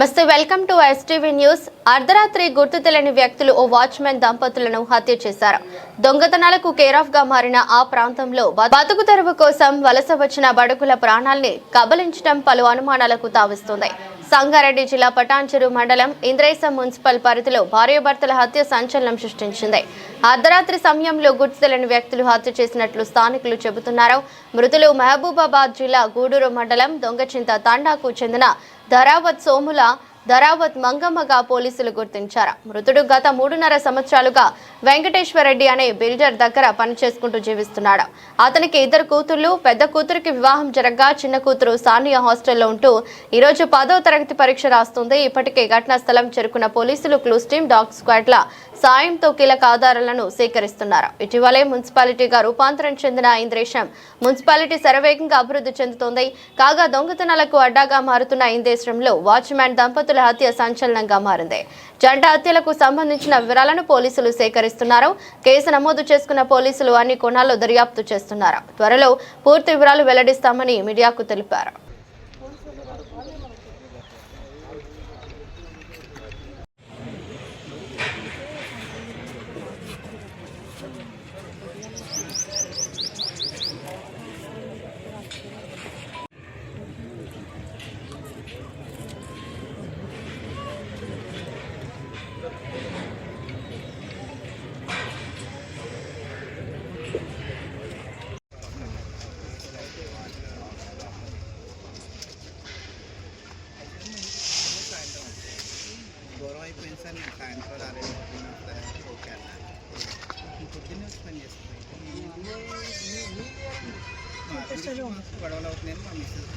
నమస్తే, welcome to STV news. అర్ధరాత్రి గుర్తు తెలియని వ్యక్తులు ఓ వాచ్మెన్ దంపతులను హత్య చేశారు. దొంగతనాలకు కేరాఫ్ గా మారిన ఆ ప్రాంతంలో బతుకు తెరువు కోసం వలస వచ్చిన బడుగుల ప్రాణాల్ని కబలించడం పలు అనుమానాలకు తావిస్తుంది. సంగారెడ్డి జిల్లా పటాన్చెరు మండలం ఇంద్రేశం మున్సిపల్ పరిధిలో భార్యాభర్తల హత్య సంచలనం సృష్టించింది. అర్ధరాత్రి సమయంలో గుర్తు తెలియని వ్యక్తులు హత్య చేసినట్లు స్థానికులు చెబుతున్నారు. మృతులు మహబూబాబాద్ జిల్లా గూడూరు మండలం దొంగచింత తాండాకు చెందిన ధరావత్ సోముల ధరావత్ మంగమ్మగా పోలీసులు గుర్తించారు. మృతుడు గత 3.5 సంవత్సరాలుగా వెంకటేశ్వరరెడ్డి అనే బిల్డర్ దగ్గర పనిచేసుకుంటూ జీవిస్తున్నాడు. అతనికి 2 కూతుళ్లు. పెద్ద కూతురికి వివాహం జరగగా చిన్న కూతురు సానియా హాస్టల్లో ఉంటూ ఈరోజు 10వ తరగతి పరీక్ష రాస్తుంది. ఇప్పటికే ఘటనా స్థలం చేరుకున్న పోలీసులు క్లూస్ టీమ్, డాగ్ స్క్వాడ్ల సాయంతో కీలక ఆధారాలను సేకరిస్తున్నారు. ఇటీవలే మున్సిపాలిటీగా రూపాంతరం చెందిన ఇంద్రేశం మున్సిపాలిటీ శరవేగంగా అభివృద్ధి చెందుతోంది. కాగా దొంగతనాలకు అడ్డాగా మారుతున్న ఇంద్రేశంలో వాచ్మ్యాన్ దంపతుల హత్య సంచలనంగా మారింది. జంట హత్యలకు సంబంధించిన వివరాలను పోలీసులు సేకరిస్తున్నారు. కేసు నమోదు చేసుకున్న పోలీసులు అన్ని కోణాల్లో దర్యాప్తు చేస్తున్నారు. త్వరలో పూర్తి వివరాలు వెల్లడిస్తామని మీడియాకు తెలిపారు. సాయంత్రం ఓకే అన్న పొద్దున్నే పని చేస్తుంది. గొడవలు అవుతున్నాయని మా మిస్సెస్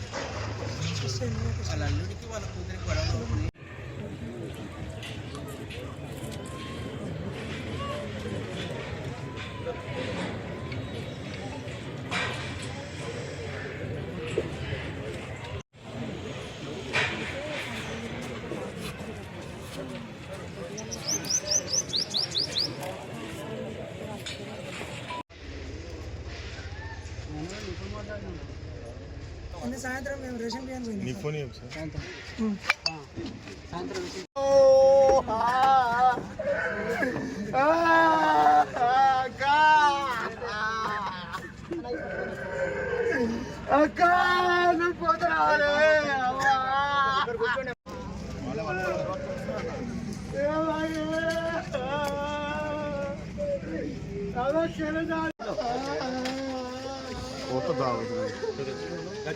వాళ్ళ అల్లుడికి వాళ్ళ కూతురికి గొడవలు అవుతున్నాయి. సాయంత్రం మేము రేషన్ బియ్యం సాయంత్రం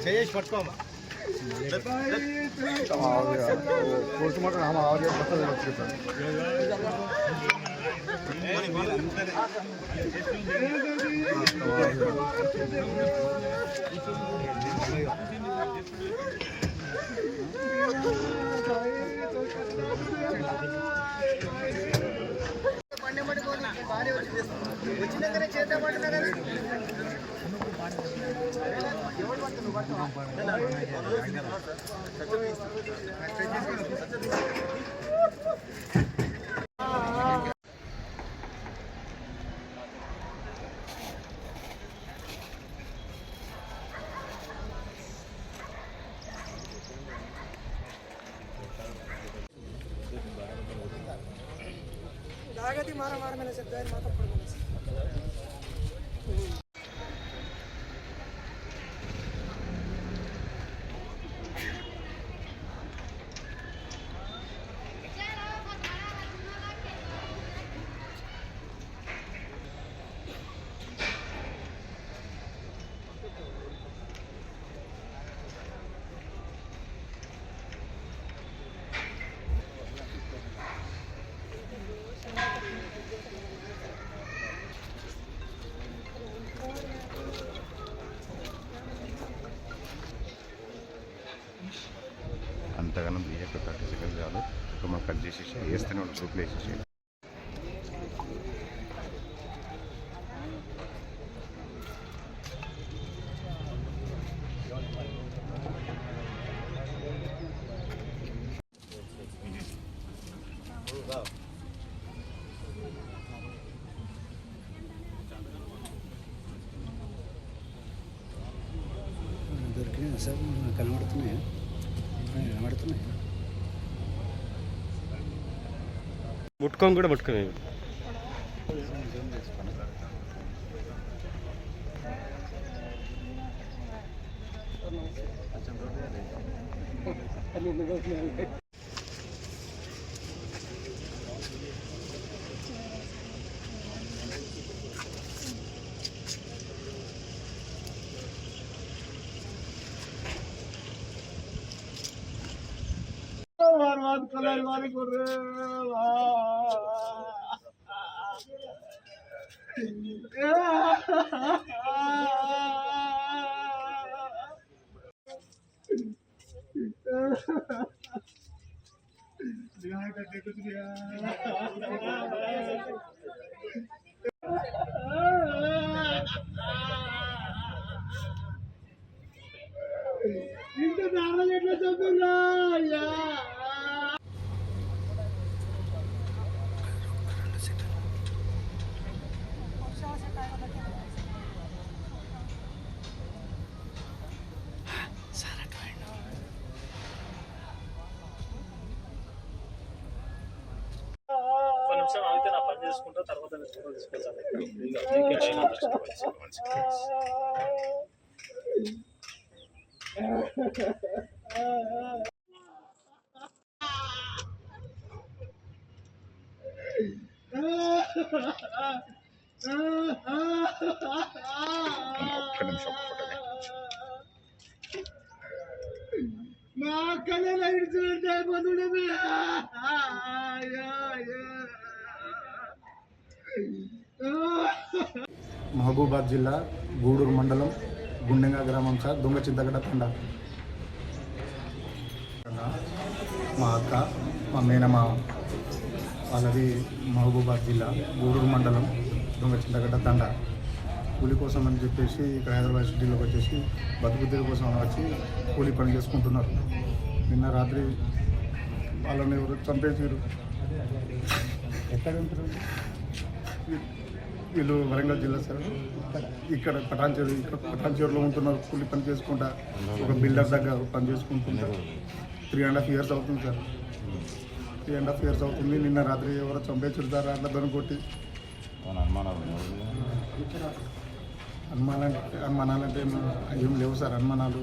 जयेश पटको पोस्टमार्टम हम आवाज पता వచ్చినాకనే చేద్దామంటున్నా కదా. लागती मारा मारा मैंने सब दायर माता पड़ गई. అంతగానో బిహేవ్ 30 సెకండ్స్ చాలు. ఇప్పుడు మనం కట్ చేసేసి వేస్తేనే వాళ్ళు గ్రూప్లో వేసేసి దొరికినాయి సార్, కనబడుతున్నాయి. ముట్టుకొని కూడా ముట్టుకొని నిమిషం ఆగితే నా పని చేసుకుంటా తర్వాత ఒక్క నిమిషం మా కళ్ళ లైట్ చూడండి మహబూబాద్ జిల్లా గూడూరు మండలం గుండెంగా గ్రామం సార్ దొంగ చింతగడ్డ తండ. మా అక్క మా మేనమా వాళ్ళది మహబూబాద్ జిల్లా గూడూరు మండలం దొంగ చింతగడ్డ తండ. కూలి కోసం అని చెప్పేసి ఇక్కడ హైదరాబాద్ సిటీలోకి వచ్చేసి బతుకుతీరు కోసం వచ్చి కూలి పని చేసుకుంటున్నారు. నిన్న రాత్రి వాళ్ళని ఎవరు చంపేసారు. ఎక్కడ ఉంటారు వీళ్ళు? వరంగల్ జిల్లా సార్. ఇక్కడ పటాన్చేరులో ఉంటున్నారు. కూలి పని చేసుకుంటా ఒక బిల్డర్ దగ్గర పని చేసుకుంటున్నారు. 3.5 years అవుతుంది సార్. 3.5 years అవుతుంది. నిన్న రాత్రి ఎవరో చంపేసారు సార్. అట్లా దొరికి అనుమానాలంటే ఏం లేవు సార్. అనుమానాలు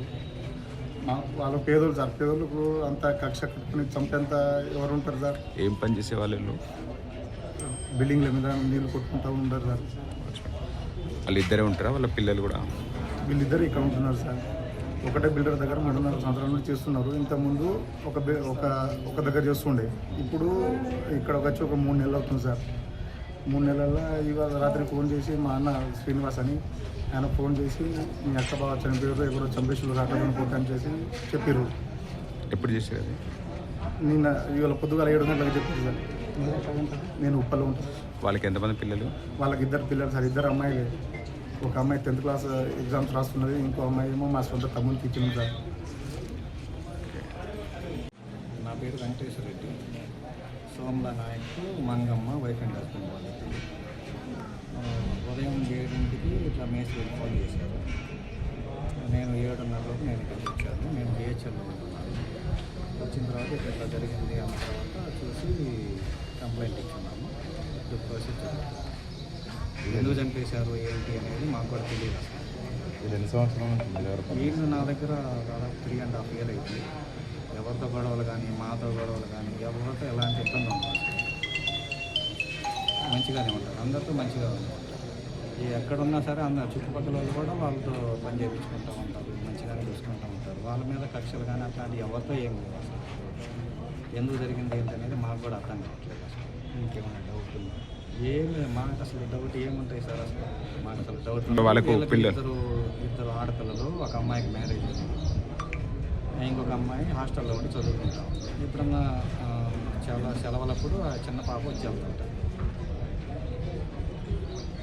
వాళ్ళు పేదోళ్ళు సార్. పేదోళ్ళకు అంత కక్ష కట్టుకుని చంపేంత ఎవరు ఉంటారు సార్? ఏం పని చేసే వాళ్ళు? బిల్డింగ్ల మీద నీళ్ళు కొట్టుకుంటూ ఉంటారు సార్. వాళ్ళు ఇద్దరే ఉంటారా? వాళ్ళ పిల్లలు కూడా? వీళ్ళిద్దరు ఇక్కడ ఉంటున్నారు సార్. ఒకటే బిల్డర్ దగ్గర 3.5 సంవత్సరాల నుంచి చేస్తున్నారు. ఇంతకుముందు ఒక దగ్గర చేస్తుండే. ఇప్పుడు ఇక్కడ వచ్చి ఒక 3 నెలలు అవుతుంది సార్. 3 నెలల్లో ఇవాళ రాత్రి ఫోన్ చేసి మా అన్న శ్రీనివాస్ అని ఆయన ఫోన్ చేసి మీ అక్క బాగా చనిపోయారు, ఎవరో చంపేశ్వరు రాకని కొట్టని చేసి చెప్పారు. ఎప్పుడు చేశారు అది? నిన్న ఇవాళ పొద్దుగాల 7 గంటలకు చెప్పారు సార్. నేను ఉప్పల్లో ఉంటాను. వాళ్ళకి ఎంతమంది పిల్లలు? వాళ్ళకి 2 పిల్లలు సార్. 2 అమ్మాయిలే. ఒక అమ్మాయి 10th క్లాస్ ఎగ్జామ్స్ రాస్తున్నది. ఇంకో అమ్మాయి ఏమో మా సొంత తమ్ముడికి ఇచ్చింది సార్. నా పేరు Venkateswara Reddy. Somala Nayak Mangamma wife and husband వాళ్ళకి ఉదయం 7ంటికి ఇట్లా మేస్త్రి ఫోన్ చేశారు. నేను 7:30 నేను ఇక్కడికి వచ్చాను. నేను బిహెచ్ఎల్లో ఉంటున్నాను. వచ్చిన తర్వాత ఇట్లా జరిగింది అన్న తర్వాత చూసి కంప్లైంట్ ఇచ్చున్నాము. ఇప్పుడు ప్రాసెస్ ఎందుకు చంపేశారు ఏంటి అనేది మాకు కూడా తెలియదు. ఇది ఎన్ని సంవత్సరాలు ఉంటుంది? వీళ్ళు నా దగ్గర దాదాపు 3.5 years అవుతుంది. ఎవరితో గొడవలు కానీ మాతో గొడవలు కానీ ఎవరితో ఎలాంటి ఇబ్బంది ఉంటుంది. మంచిగానే ఉంటారు. అందరితో మంచిగా ఉంటారు. ఎక్కడున్నా సరే అందరు చుట్టుపక్కల వాళ్ళు కూడా వాళ్ళతో పని చేయించుకుంటూ ఉంటారు. మంచిగానే చూసుకుంటూ ఉంటారు. వాళ్ళ మీద కక్షలు కానీ అట్లాంటివి ఎవరితో ఏం లేదు. అసలు ఎందుకు జరిగింది ఏంటనేది మాకు కూడా అర్థం కావట్లేదు. అసలు ఇంకేమైనా డౌట్ ఉందా? ఏమి మాకు అసలు డౌట్ ఏముంటాయి సార్? అసలు మాకు అసలు డౌట్ వాళ్ళకు ఇద్దరు ఆడపిల్లలు, ఒక అమ్మాయికి మ్యారేజ్ అయింది, ఇంకొక అమ్మాయి హాస్టల్లో ఉండి చదువుకుంటాం. ఎప్పుడన్నా చాలా సెలవులప్పుడు ఆ చిన్న పాప వచ్చి వెళ్తుంటారు.